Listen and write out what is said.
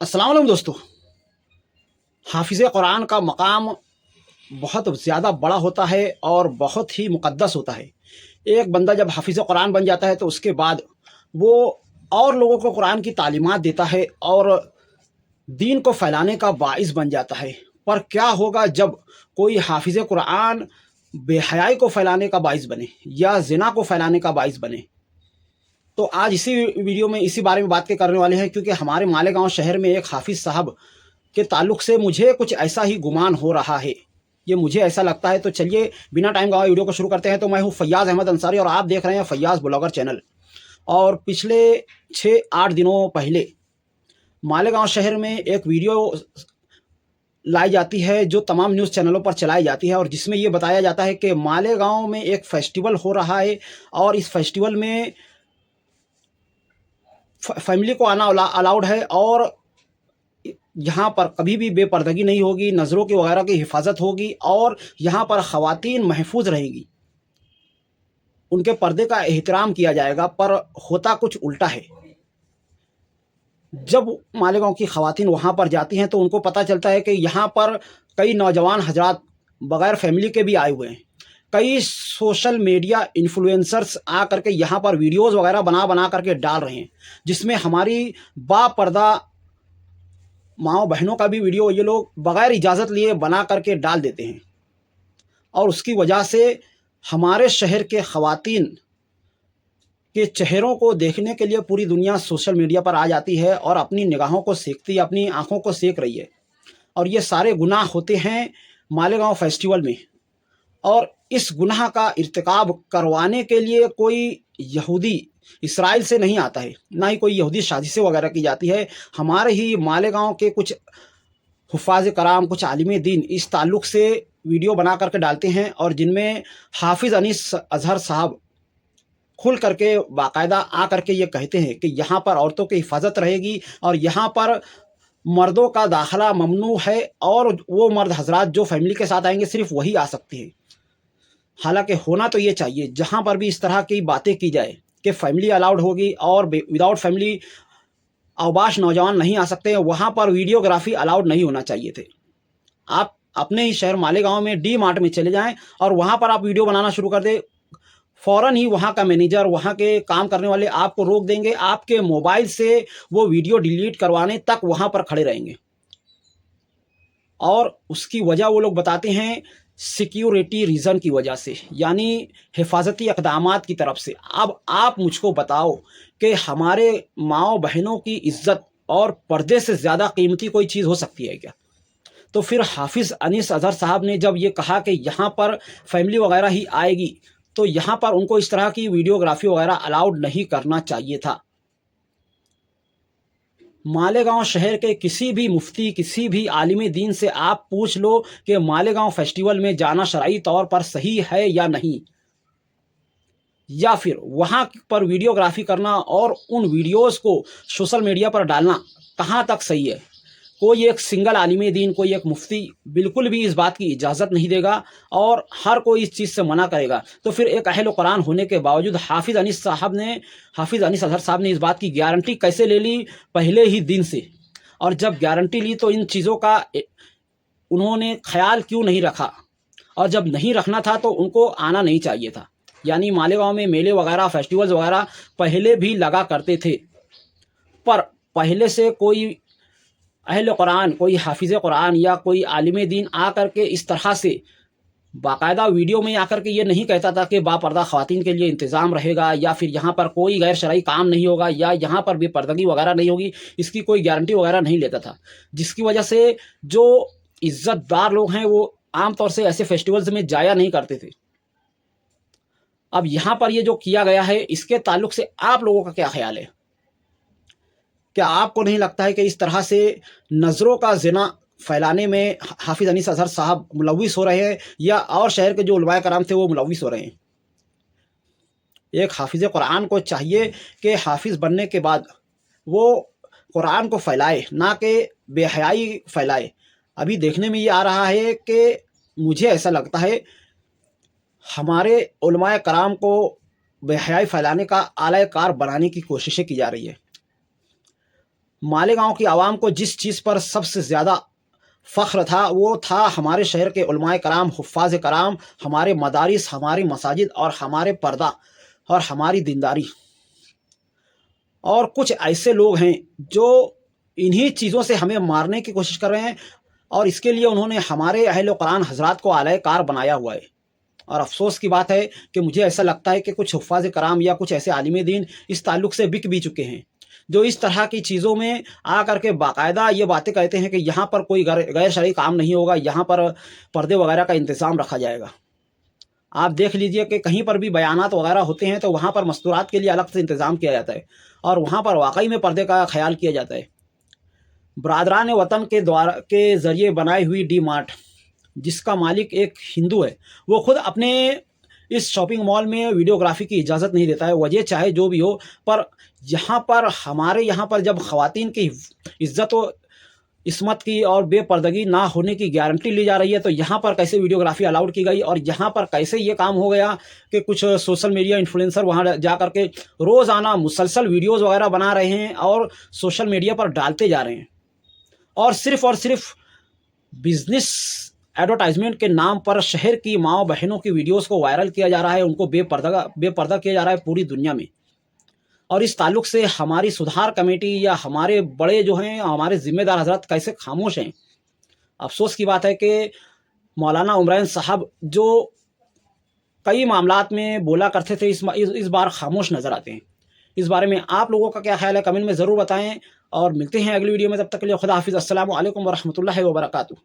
अस्सलाम वालेकुम दोस्तों। हाफिज़ कुरान का मकाम बहुत ज़्यादा बड़ा होता है और बहुत ही मुक़द्दस होता है। एक बंदा जब हाफिज़ कुरान बन जाता है तो उसके बाद वो और लोगों को कुरान की तालीमात देता है और दीन को फैलाने का बाइस बन जाता है। पर क्या होगा जब कोई हाफिज़ कुरान बेहयाई को फैलाने का बाइस बने या ज़िना को फैलाने का बाइस बने? तो आज इसी वीडियो में इसी बारे में बात करने वाले हैं, क्योंकि हमारे मालेगाँव शहर में एक हाफिज़ साहब के ताल्लुक से मुझे कुछ ऐसा ही गुमान हो रहा है। ये मुझे ऐसा लगता है। तो चलिए बिना टाइम गवाए वीडियो को शुरू करते हैं। तो मैं हूँ फैयाज़ अहमद अंसारी और आप देख रहे हैं फैयाज़ ब्लॉगर चैनल। और पिछले 6-8 दिनों पहले मालेगाँव शहर में एक वीडियो लाई जाती है जो तमाम न्यूज़ चैनलों पर चलाई जाती है, और जिसमें ये बताया जाता है कि मालेगाँव में एक फेस्टिवल हो रहा है और इस फेस्टिवल में फैमिली को आना अलाउड है और यहाँ पर कभी भी बेपर्दगी नहीं होगी, नज़रों की वगैरह की हिफाजत होगी और यहाँ पर ख़वातीन महफूज रहेंगी, उनके पर्दे का एहतराम किया जाएगा। पर होता कुछ उल्टा है। जब मालेगाँव की ख़वातीन वहाँ पर जाती हैं तो उनको पता चलता है कि यहाँ पर कई नौजवान हजरात बग़ैर फैमिली के भी आए हुए हैं। कई सोशल मीडिया इन्फ्लुएंसर्स आ करके यहाँ पर वीडियोज़ वगैरह बना करके डाल रहे हैं, जिसमें हमारी बापर्दा माँओं बहनों का भी वीडियो ये लोग बग़ैर इजाज़त लिए बना करके डाल देते हैं। और उसकी वजह से हमारे शहर के ख़वातीन के चेहरों को देखने के लिए पूरी दुनिया सोशल मीडिया पर आ जाती है और अपनी निगाहों को सेकती है, अपनी आँखों को सेक रही है। और ये सारे गुनाह होते हैं मालेगाँव फेस्टिवल में। और इस गुनाह का इर्तिकाब करवाने के लिए कोई यहूदी इसराइल से नहीं आता है, ना ही कोई यहूदी साजिशें वगैरह की जाती है। हमारे ही मालेगाँव के कुछ हुफ़ाज़ कराम, कुछ आलिम दीन इस ताल्लुक़ से वीडियो बना करके डालते हैं, और जिनमें हाफिज़ अनीस अज़हर साहब खुल करके बाकायदा आ करके ये कहते हैं कि यहाँ पर औरतों की हिफाजत रहेगी और यहाँ पर मर्दों का दाखिला ममनू है, और वो मर्द हजरात जो फैमिली के साथ आएंगे सिर्फ वही आ सकते हैं। हालांकि होना तो ये चाहिए, जहाँ पर भी इस तरह की बातें की जाए कि फैमिली अलाउड होगी और विदाउट फैमिली अवबाश नौजवान नहीं आ सकते हैं, वहाँ पर वीडियोग्राफी अलाउड नहीं होना चाहिए थे। आप अपने ही शहर मालेगाँव में डी मार्ट में चले जाएं और वहाँ पर आप वीडियो बनाना शुरू कर दें, फ़ौरन ही वहाँ का मैनेजर, वहाँ के काम करने वाले आपको रोक देंगे। आपके मोबाइल से वो वीडियो डिलीट करवाने तक वहाँ पर खड़े रहेंगे। और उसकी वजह वो लोग बताते हैं सिक्योरिटी रीज़न की वजह से, यानी हिफाजती इक़दामात की तरफ से। अब आप मुझको बताओ कि हमारे माँओं बहनों की इज़्ज़त और पर्दे से ज़्यादा कीमती कोई चीज़ हो सकती है क्या? तो फिर हाफिज़ अनीस अज़हर साहब ने जब ये कहा कि यहाँ पर फैमिली वगैरह ही आएगी, तो यहाँ पर उनको इस तरह की वीडियोग्राफी वगैरह अलाउड नहीं करना चाहिए था। मालेगाँव शहर के किसी भी मुफ्ती, किसी भी आलिम दीन से आप पूछ लो कि मालेगाँव फेस्टिवल में जाना शरई तौर पर सही है या नहीं, या फिर वहाँ पर वीडियोग्राफी करना और उन वीडियोज़ को सोशल मीडिया पर डालना कहाँ तक सही है। कोई एक सिंगल आलिम दीन, कोई एक मुफ्ती बिल्कुल भी इस बात की इजाज़त नहीं देगा और हर कोई इस चीज़ से मना करेगा। तो फिर एक अहल कुरान होने के बावजूद हाफिज़ अनीस अज़हर साहब ने इस बात की गारंटी कैसे ले ली पहले ही दिन से? और जब गारंटी ली तो इन चीज़ों का उन्होंने ख्याल क्यों नहीं रखा? और जब नहीं रखना था तो उनको आना नहीं चाहिए था। यानी मालेगाँव में मेले वगैरह, फेस्टिवल्स वगैरह पहले भी लगा करते थे, पर पहले से कोई अहल कुरान, कोई हाफिज़ कुरान या कोई आलिम दीन आ करके इस तरह से बाकायदा वीडियो में आकर के ये नहीं कहता था कि बापर्दा ख़वातीन के लिए इंतज़ाम रहेगा, या फिर यहाँ पर कोई गैर शरई काम नहीं होगा, या यहाँ पर बेपर्दगी वगैरह नहीं होगी। इसकी कोई गारंटी वगैरह नहीं लेता था, जिसकी वजह से जो इज़्ज़तदार लोग हैं वो आम तौर से ऐसे फेस्टिवल्स में जाया नहीं करते थे। अब यहाँ पर ये जो किया गया है, इसके ताल्लुक से आप लोगों का क्या ख्याल है? क्या आपको नहीं लगता है कि इस तरह से नज़रों का ज़िना फैलाने में हाफिज़ अनीस अज़हर साहब मुलव्विस हो रहे हैं, या और शहर के जो उलमाए कराम थे वो मुलव्विस हो रहे हैं? एक हाफिज़ कुरान को चाहिए कि हाफिज़ बनने के बाद वो कुरान को फैलाए, ना कि बेहयाई फैलाए। अभी देखने में ये आ रहा है कि मुझे ऐसा लगता है हमारे उलमाए कराम को बेहयाई फैलाने का आला कार बनाने की कोशिशें की जा रही है। मालेगांव की आवाम को जिस चीज़ पर सबसे ज़्यादा फ़ख्र था वो था हमारे शहर के उलमाए कराम, हुफ़ाज़ कराम, हमारे मदारिस, हमारी मसाजिद और हमारे पर्दा और हमारी दीनदारी। और कुछ ऐसे लोग हैं जो इन्हीं चीज़ों से हमें मारने की कोशिश कर रहे हैं, और इसके लिए उन्होंने हमारे अहले कुरान हज़रात को आला कार बनाया हुआ है। और अफ़सोस की बात है कि मुझे ऐसा लगता है कि कुछ हुफ़ाज़ कराम या कुछ ऐसे आलिम दीन इस ताल्लुक़ से बिक भी चुके हैं, जो इस तरह की चीज़ों में आकर के बाकायदा ये बातें कहते हैं कि यहाँ पर कोई गैर शरई काम नहीं होगा, यहाँ पर पर्दे वगैरह का इंतज़ाम रखा जाएगा। आप देख लीजिए कि कहीं पर भी बयानात वगैरह होते हैं तो वहाँ पर मस्तूरात के लिए अलग से इंतज़ाम किया जाता है, और वहाँ पर वाकई में पर्दे का ख्याल किया जाता है। बरादरान वतन के ज़रिए बनाई हुई डी मार्ट, जिसका मालिक एक हिंदू है, वो खुद अपने इस शॉपिंग मॉल में वीडियोग्राफी की इजाज़त नहीं देता है। वजह चाहे जो भी हो, पर यहाँ पर हमारे यहाँ पर जब ख़वातीन की इज़्ज़त व इस्मत की और बेपर्दगी ना होने की गारंटी ली जा रही है, तो यहाँ पर कैसे वीडियोग्राफी अलाउड की गई, और यहाँ पर कैसे ये काम हो गया कि कुछ सोशल मीडिया इन्फ्लुएंसर वहाँ जा कर के रोज़ाना मुसलसल वीडियोज़ वगैरह बना रहे हैं और सोशल मीडिया पर डालते जा रहे हैं, और सिर्फ बिजनेस एडवर्टाइजमेंट के नाम पर शहर की माँ बहनों की वीडियोस को वायरल किया जा रहा है, उनको बेपर्दा किया जा रहा है पूरी दुनिया में। और इस ताल्लुक़ से हमारी सुधार कमेटी या हमारे बड़े जो हैं, हमारे ज़िम्मेदार हज़रात कैसे खामोश हैं। अफ़सोस की बात है कि मौलाना उमरैन साहब जो कई मामलात में बोला करते थे, इस बार खामोश नज़र आते हैं। इस बारे में आप लोगों का क्या ख्याल है, कमेंट में ज़रूर बताएँ, और मिलते हैं अगली वीडियो में। तब तक के लिए खुदा हाफ़िज़। अस्सलामु अलैकुम व रहमतुल्लाहि व बरकातुहू।